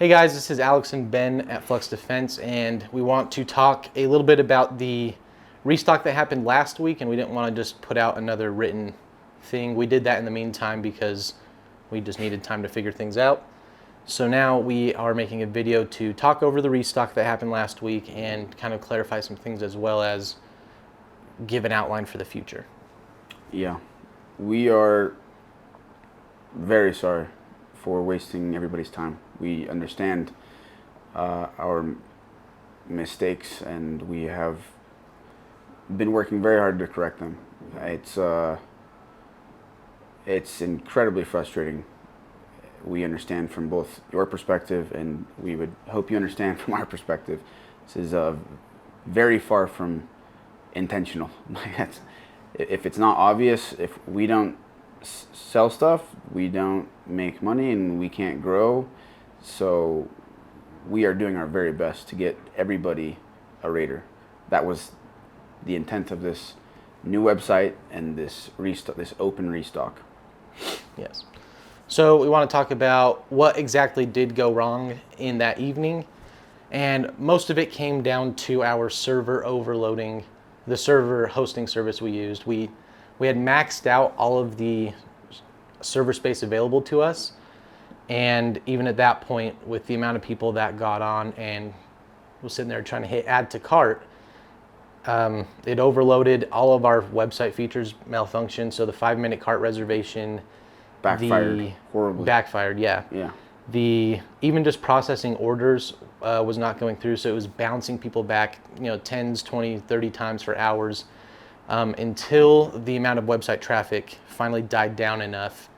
Hey guys, this is Alex and Ben at Flux Defense, and we want to talk a little bit about the restock that happened last week, and we didn't want to just put out another written thing. We did that in the meantime because we just needed time to figure things out. So now we are making a video to talk over the restock that happened last week and kind of clarify some things as well as give an outline for the future. Yeah, we are very sorry for wasting everybody's time. We understand our mistakes, and we have been working very hard to correct them. It's incredibly frustrating. We understand from both your perspective, and we would hope you understand from our perspective. This is very far from intentional. If it's not obvious, if we don't sell stuff, we don't make money, and we can't grow. So we are doing our very best to get everybody a Raider. That was the intent of this new website and this open restock. Yes. So we want to talk about what exactly did go wrong in that evening, and most of it came down to our server overloading, the server hosting service we used. We had maxed out all of the server space available to us, and even at that point, with the amount of people that got on and was sitting there trying to hit add to cart, it overloaded. All of our website features malfunctioned, so the 5-minute cart reservation backfired horribly. Backfired, yeah. Even just processing orders was not going through, so it was bouncing people back, 10s, 20, 30 times for hours, until the amount of website traffic finally died down enough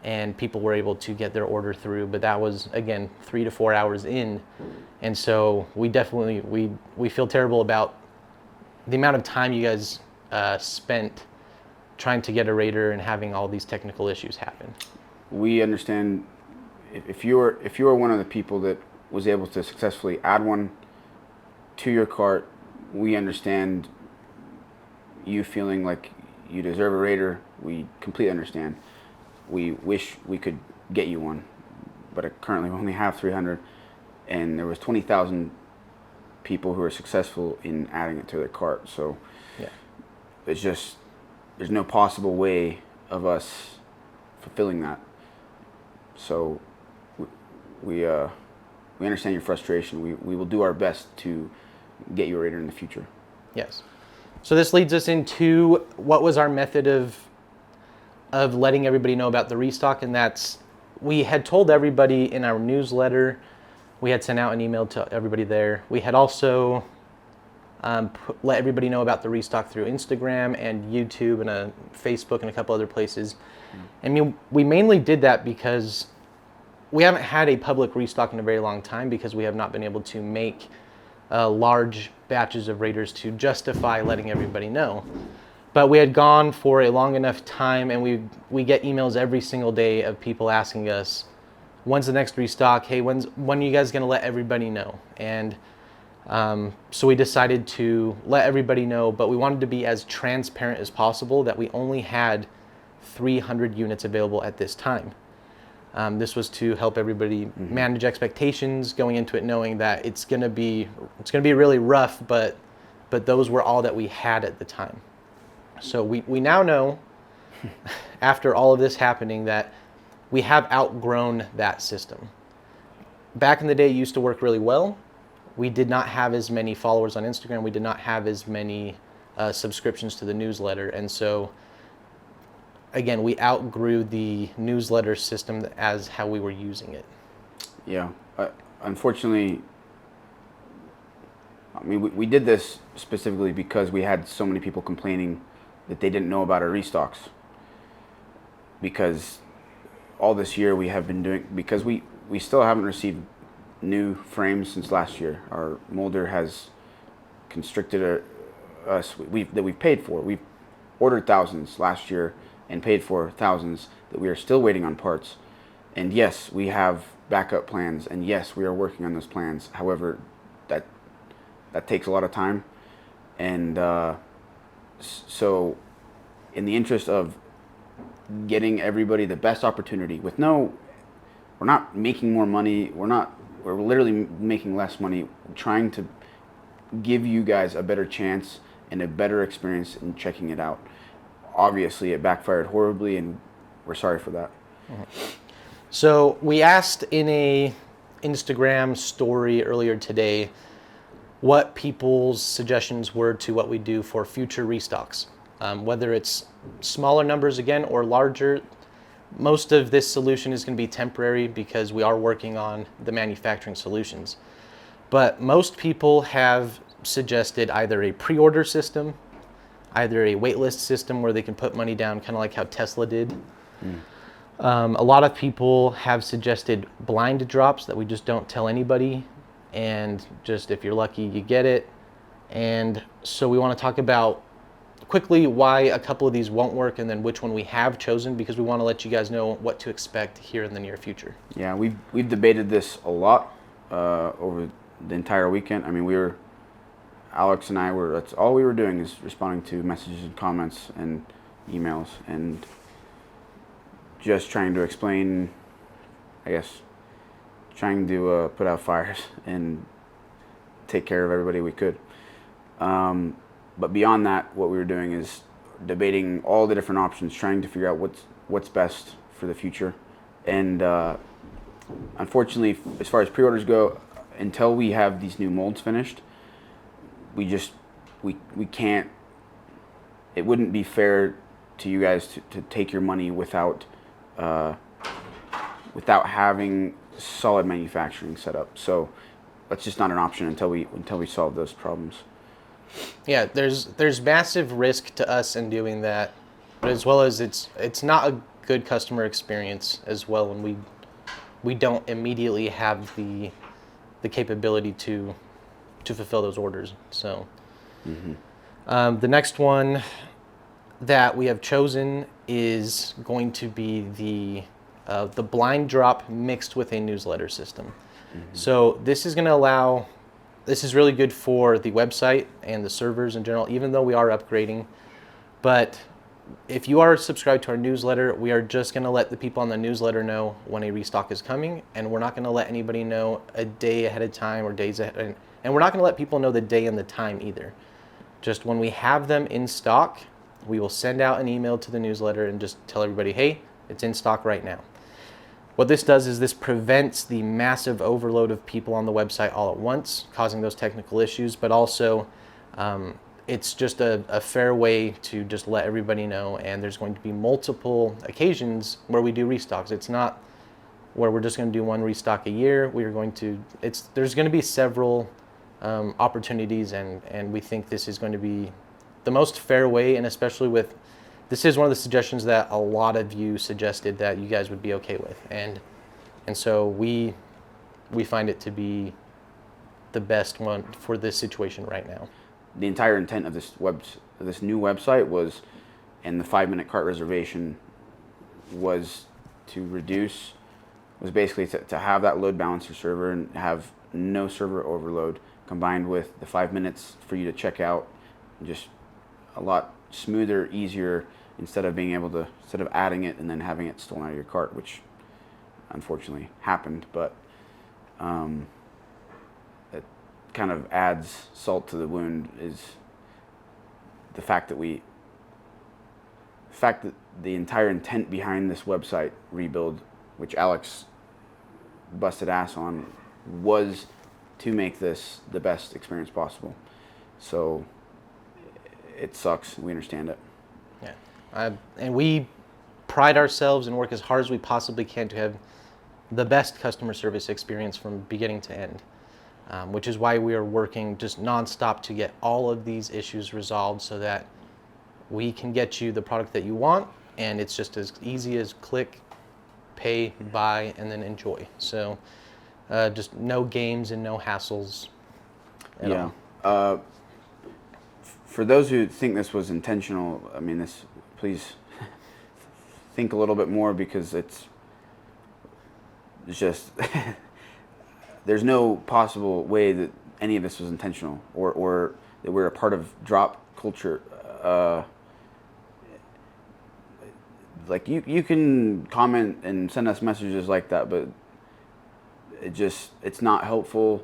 and people were able to get their order through. But that was, again, 3 to 4 hours in, and so we definitely we feel terrible about the amount of time you guys spent trying to get a Raider and having all these technical issues happen. We understand if you are one of the people that was able to successfully add one to your cart, we understand you feeling like you deserve a Raider. We completely understand. We wish we could get you one, but currently we only have 300, and there was 20,000 people who are successful in adding it to their cart. So yeah, it's just, there's no possible way of us fulfilling that. So we understand your frustration. We will do our best to get you a Raider in the future. Yes. So this leads us into what was our method of letting everybody know about the restock, and that's, we had told everybody in our newsletter. We had sent out an email to everybody there. We had also let everybody know about the restock through Instagram and YouTube and Facebook and a couple other places. I mean, we mainly did that because we haven't had a public restock in a very long time, because we have not been able to make large batches of Raiders to justify letting everybody know. But we had gone for a long enough time, and we get emails every single day of people asking us, when's the next restock? Hey, when are you guys going to let everybody know? And so we decided to let everybody know, but we wanted to be as transparent as possible that we only had 300 units available at this time. This was to help everybody manage expectations going into it, knowing that it's gonna be really rough, but those were all that we had at the time. So we now know, after all of this happening, that we have outgrown that system. Back in the day, it used to work really well. We did not have as many followers on Instagram. We did not have as many subscriptions to the newsletter, and so again, we outgrew the newsletter system as how we were using it. Yeah, unfortunately, I mean, we did this specifically because we had so many people complaining that they didn't know about our restocks. Because all this year we have been doing, because we still haven't received new frames since last year. Our molder has constricted us that we've paid for. We've ordered thousands last year and paid for thousands that we are still waiting on parts. And yes, we have backup plans, and yes, we are working on those plans. However, that takes a lot of time, and so in the interest of getting everybody the best opportunity, we're not making more money, we're not we're literally making less money trying to give you guys a better chance and a better experience in checking it out. Obviously, it backfired horribly, and we're sorry for that. So we asked in a Instagram story earlier today what people's suggestions were to what we do for future restocks. Whether it's smaller numbers again or larger, most of this solution is going to be temporary because we are working on the manufacturing solutions. But most people have suggested either a pre-order system, either a waitlist system where they can put money down, kind of like how Tesla did. A lot of people have suggested blind drops that we just don't tell anybody, and just if you're lucky, you get it. And so we want to talk about quickly why a couple of these won't work and then which one we have chosen, because we want to let you guys know what to expect here in the near future. Yeah, we've debated this a lot over the entire weekend. I mean, Alex and I were, that's all we were doing is responding to messages and comments and emails and just trying to explain, I guess, trying to put out fires and take care of everybody we could. But beyond that, what we were doing is debating all the different options, trying to figure out what's best for the future. And unfortunately, as far as pre-orders go, until we have these new molds finished, we can't. It wouldn't be fair to you guys to take your money without having solid manufacturing set up. So that's just not an option until we solve those problems. Yeah, there's massive risk to us in doing that, but as well as it's not a good customer experience as well, and we don't immediately have the capability to fulfill those orders. So the next one that we have chosen is going to be the blind drop mixed with a newsletter system. So this is going to allow. This is really good for the website and the servers in general, even though we are upgrading. But if you are subscribed to our newsletter, we are just going to let the people on the newsletter know when a restock is coming, and we're not going to let anybody know a day ahead of time or days ahead. And we're not going to let people know the day and the time either. Just when we have them in stock, we will send out an email to the newsletter and just tell everybody, hey, it's in stock right now. What this does is this prevents the massive overload of people on the website all at once, causing those technical issues, but also it's just a fair way to just let everybody know, and there's going to be multiple occasions where we do restocks. It's not where we're just going to do one restock a year. There's going to be several opportunities, and we think this is going to be the most fair way, and especially with this is one of the suggestions that a lot of you suggested that you guys would be okay with, and so we find it to be the best one for this situation right now. The entire intent of this new website was, and the 5-minute cart reservation was basically to have that load balancer server and have no server overload, combined with the 5 minutes for you to check out, just a lot smoother, easier, instead of adding it and then having it stolen out of your cart, which unfortunately happened. But it kind of adds salt to the wound is the fact that the entire intent behind this website rebuild, which Alex busted ass on, was to make this the best experience possible. So it sucks. We understand it. Yeah, and we pride ourselves and work as hard as we possibly can to have the best customer service experience from beginning to end, which is why we are working just nonstop to get all of these issues resolved so that we can get you the product that you want, and it's just as easy as click, pay, buy, and then enjoy. So just no games and no hassles at all. For those who think this was intentional, I mean, please think a little bit more, because it's just there's no possible way that any of this was intentional or that we're a part of drop culture. Like you can comment and send us messages like that, but it's not helpful.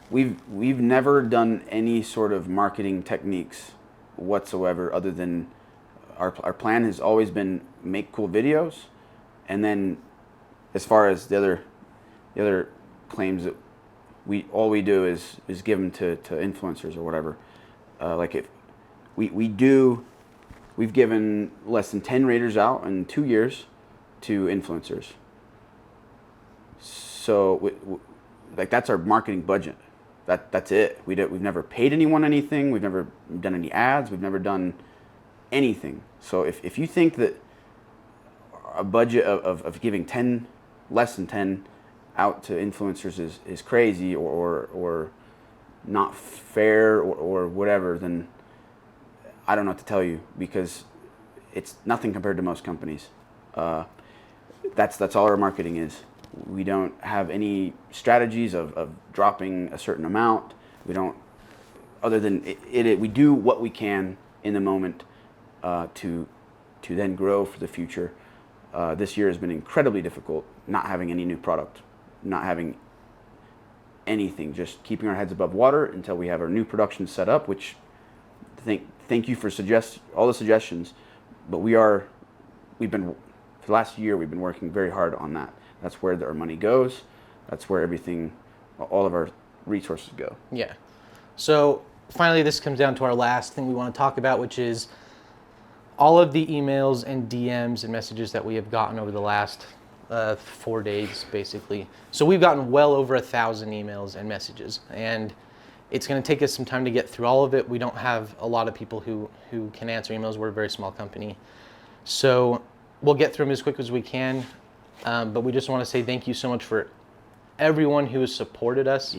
We've never done any sort of marketing techniques whatsoever, other than our plan has always been make cool videos, and then as far as the other claims that all we do is give them to influencers or whatever. Like if we've given less than 10 Raiders out in 2 years to influencers. So like that's our marketing budget. That's it. We've never paid anyone anything. We've never done any ads. We've never done anything. So if you think that a budget of giving less than 10 out to influencers is crazy or not fair or whatever, then I don't know what to tell you, because it's nothing compared to most companies. That's all our marketing is. We don't have any strategies of dropping a certain amount. We don't, other than we do what we can in the moment to then grow for the future. This year has been incredibly difficult, not having any new product, not having anything, just keeping our heads above water until we have our new production set up, which thank you for all the suggestions, but for the last year we've been working very hard on that. That's where our money goes. That's where all of our resources go. Yeah. So finally, this comes down to our last thing we want to talk about, which is all of the emails and DMs and messages that we have gotten over the last 4 days, basically. So we've gotten well over 1,000 emails and messages, and it's going to take us some time to get through all of it. We don't have a lot of people who can answer emails. We're a very small company. So we'll get through them as quick as we can. But we just want to say thank you so much for everyone who has supported us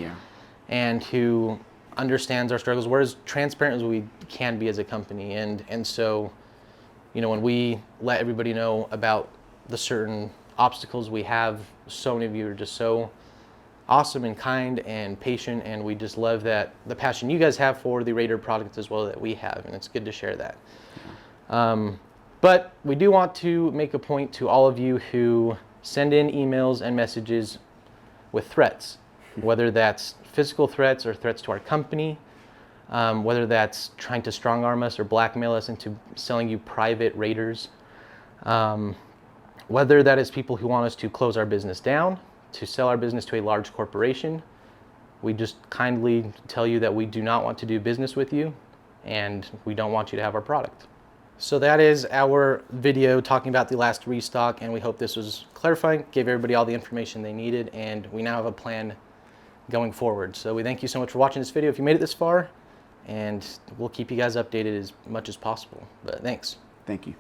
and who understands our struggles. We're as transparent as we can be as a company. And so, when we let everybody know about the certain obstacles we have, so many of you are just so awesome and kind and patient. And we just love the passion you guys have for the Raider product as well that we have. And it's good to share that. But we do want to make a point to all of you who send in emails and messages with threats, whether that's physical threats or threats to our company, whether that's trying to strong arm us or blackmail us into selling you private Raiders, whether that is people who want us to close our business down, to sell our business to a large corporation. We just kindly tell you that we do not want to do business with you, and we don't want you to have our product. So that is our video talking about the last restock, and we hope this was clarifying, gave everybody all the information they needed, and we now have a plan going forward. So we thank you so much for watching this video if you made it this far, and we'll keep you guys updated as much as possible. But thanks. Thank you.